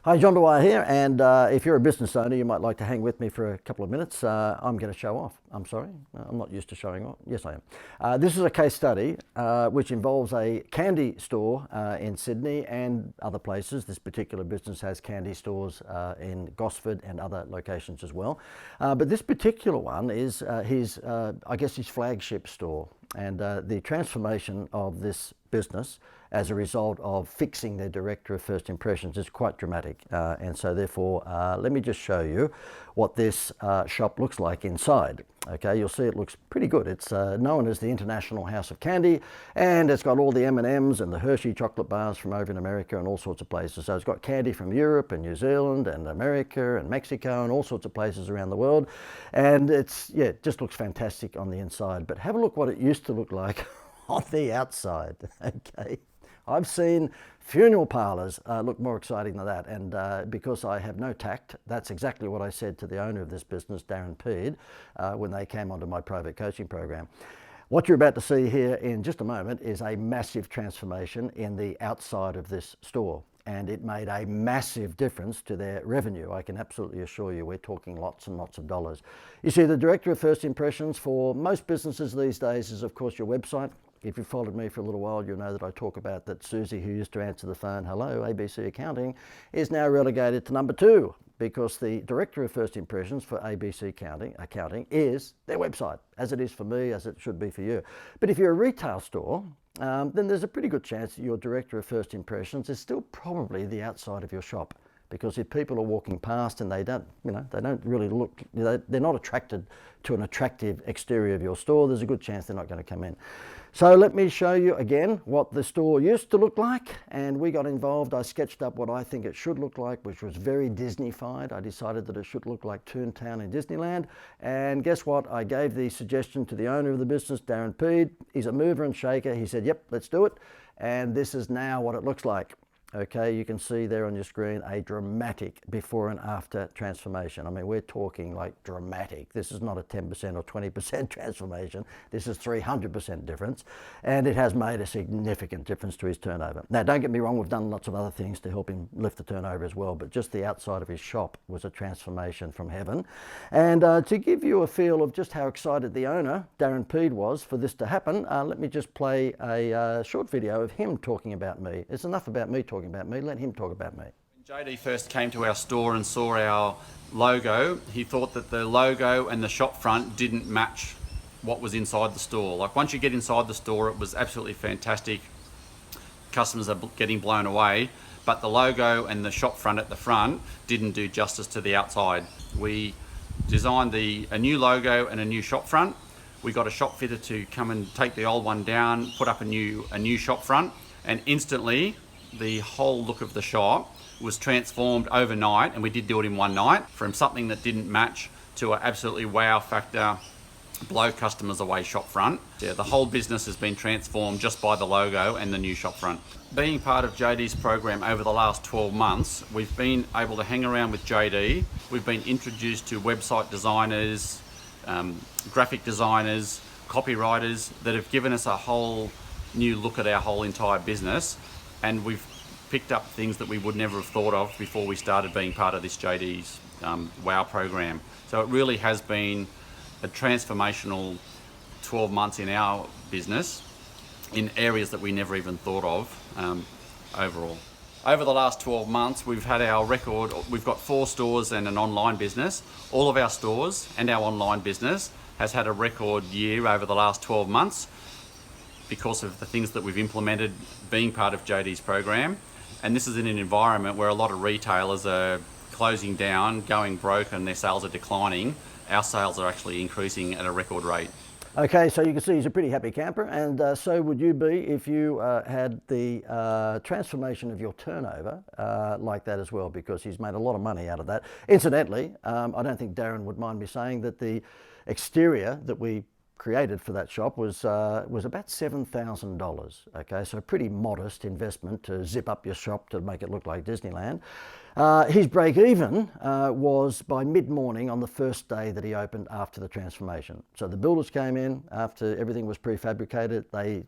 Hi, John Dwyer here, and if you're a business owner, you might like to hang with me for a couple of minutes. I'm going to show off. I'm sorry, I'm not used to showing off. Yes, I am. This is a case study which involves a candy store in Sydney and other places. This particular business has candy stores in Gosford and other locations as well. But this particular one is his flagship store. And the transformation of this business as a result of fixing their director of first impressions is quite dramatic. And so therefore, let me just show you what this shop looks like inside. Okay, you'll see it looks pretty good. It's known as the International House of Candy, and it's got all the M&Ms and the Hershey chocolate bars from over in America and all sorts of places. So it's got candy from Europe and New Zealand and America and Mexico and all sorts of places around the world. And it just looks fantastic on the inside. But have a look what it used to look like on the outside. Okay, I've seen funeral parlours look more exciting than that, and because I have no tact, that's exactly what I said to the owner of this business, Darren Peed, when they came onto my private coaching program. What you're about to see here in just a moment is a massive transformation in the outside of this store, and it made a massive difference to their revenue. I can absolutely assure you we're talking lots and lots of dollars. You see, the director of first impressions for most businesses these days is of course your website. If you've followed me for a little while, you'll know that I talk about that Susie, who used to answer the phone, hello, ABC Accounting, is now relegated to number 2 because the director of first impressions for ABC Accounting is their website, as it is for me, as it should be for you. But if you're a retail store, then there's a pretty good chance that your director of first impressions is still probably the outside of your shop. Because if people are walking past and they don't really look, they're not attracted to an attractive exterior of your store, there's a good chance they're not going to come in. So let me show you again what the store used to look like, and we got involved. I sketched up what I think it should look like, which was very Disney-fied. I decided that it should look like Toontown in Disneyland, and guess what? I gave the suggestion to the owner of the business, Darren Peed. He's a mover and shaker. He said, yep, let's do it, and this is now what it looks like. Okay, you can see there on your screen a dramatic before and after transformation. I mean, we're talking like dramatic. This is not a 10% or 20% transformation. This is 300% difference, and it has made a significant difference to his turnover. Now, don't get me wrong, we've done lots of other things to help him lift the turnover as well, but just the outside of his shop was a transformation from heaven. And to give you a feel of just how excited the owner, Darren Peed, was for this to happen, let me just play a short video of him talking about me. It's enough about me talking about me, let him talk about me. When JD first came to our store and saw our logo, he thought that the logo and the shop front didn't match what was inside the store. Like once you get inside the store, it was absolutely fantastic. Customers are getting blown away, but the logo and the shop front at the front didn't do justice to the outside. We designed a new logo and a new shop front. We got a shop fitter to come and take the old one down, put up a new shop front, and instantly the whole look of the shop was transformed overnight, and we did do it in one night, from something that didn't match to an absolutely wow factor, blow customers away shop front. Yeah, the whole business has been transformed just by the logo and the new shop front. Being part of JD's program over the last 12 months, we've been able to hang around with JD. We've been introduced to website designers, graphic designers, copywriters that have given us a whole new look at our whole entire business. And we've picked up things that we would never have thought of before we started being part of this JD's WOW program. So it really has been a transformational 12 months in our business in areas that we never even thought of overall. Over the last 12 months, we've had our record, we've got 4 stores and an online business. All of our stores and our online business has had a record year over the last 12 months. Because of the things that we've implemented being part of JD's program. And this is in an environment where a lot of retailers are closing down, going broke, and their sales are declining. Our sales are actually increasing at a record rate. Okay, so you can see he's a pretty happy camper, and so would you be if you had the transformation of your turnover like that as well, because he's made a lot of money out of that. Incidentally, I don't think Darren would mind me saying that the exterior that we created for that shop was about $7,000. Okay, so a pretty modest investment to zip up your shop to make it look like Disneyland. His break even was by mid-morning on the first day that he opened after the transformation. So the builders came in after everything was prefabricated. They,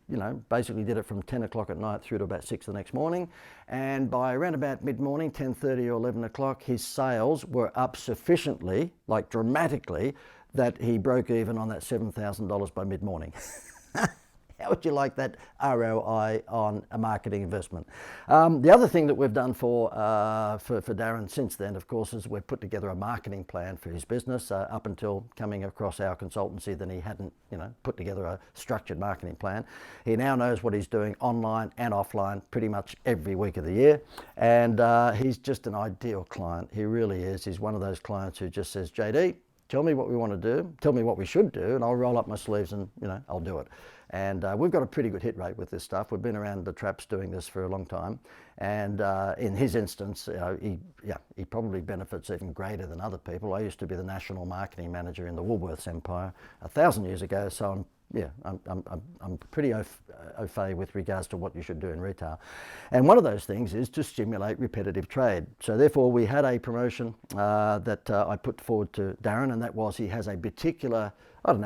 basically did it from 10 o'clock at night through to about 6 the next morning. And by around about mid-morning, 10:30 or 11 o'clock, his sales were up sufficiently, like dramatically, that he broke even on that $7,000 by mid-morning. How would you like that ROI on a marketing investment? The other thing that we've done for Darren since then, of course, is we've put together a marketing plan for his business. Up until coming across our consultancy, then he hadn't, put together a structured marketing plan. He now knows what he's doing online and offline pretty much every week of the year. And he's just an ideal client. He really is. He's one of those clients who just says, JD, tell me what we want to do, tell me what we should do, and I'll roll up my sleeves and, I'll do it. And we've got a pretty good hit rate with this stuff. We've been around the traps doing this for a long time. And in his instance, he probably benefits even greater than other people. I used to be the national marketing manager in the Woolworths empire 1,000 years ago, so I'm pretty au fait with regards to what you should do in retail. And one of those things is to stimulate repetitive trade. So therefore we had a promotion that I put forward to Darren, and that was he has a particular,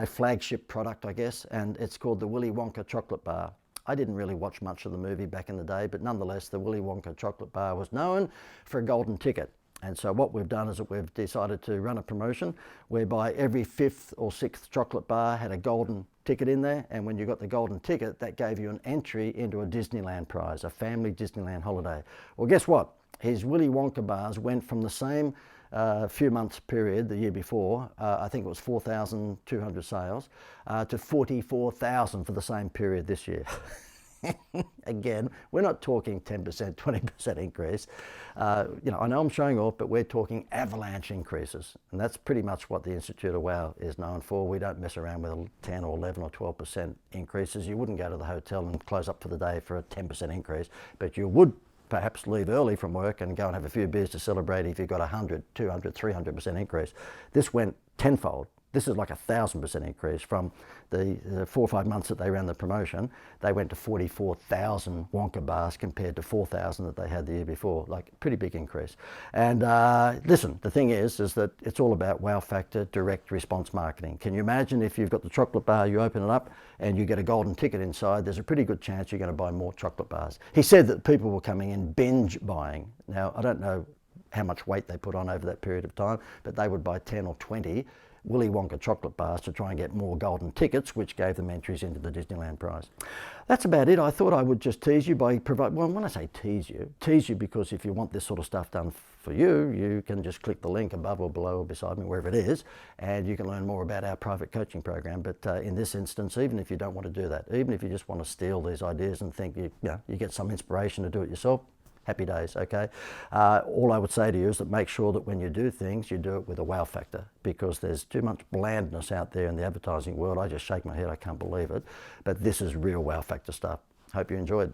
flagship product, I guess, and it's called the Willy Wonka chocolate bar. I didn't really watch much of the movie back in the day, but nonetheless, the Willy Wonka chocolate bar was known for a golden ticket. And so what we've done is that we've decided to run a promotion whereby every 5th or 6th chocolate bar had a golden ticket in there, and when you got the golden ticket, that gave you an entry into a Disneyland prize, a family Disneyland holiday. Well, guess what? His Willy Wonka bars went from the same few months period the year before, I think it was 4,200 sales, to 44,000 for the same period this year. Again, we're not talking 10%, 20% increase. I know I'm showing off, but we're talking avalanche increases. And that's pretty much what the Institute of WOW is known for. We don't mess around with 10 or 11 or 12% increases. You wouldn't go to the hotel and close up for the day for a 10% increase, but you would perhaps leave early from work and go and have a few beers to celebrate if you've got 100, 200, 300% increase. This went tenfold. This is like 1,000% increase from the 4 or 5 months that they ran the promotion. They went to 44,000 Wonka bars compared to 4,000 that they had the year before. Like, pretty big increase. And listen, the thing is that it's all about wow factor, direct response marketing. Can you imagine if you've got the chocolate bar, you open it up and you get a golden ticket inside, there's a pretty good chance you're going to buy more chocolate bars. He said that people were coming in binge buying. Now, I don't know how much weight they put on over that period of time, but they would buy 10 or 20 Willy Wonka chocolate bars to try and get more golden tickets, which gave them entries into the Disneyland prize. That's about it. I thought I would just tease you by well, when I say tease you because if you want this sort of stuff done for you, you can just click the link above or below or beside me, wherever it is, and you can learn more about our private coaching program. But in this instance, even if you don't want to do that, even if you just want to steal these ideas and think you get some inspiration to do it yourself, happy days, okay? All I would say to you is that make sure that when you do things, you do it with a wow factor, because there's too much blandness out there in the advertising world. I just shake my head, I can't believe it. But this is real wow factor stuff. Hope you enjoyed.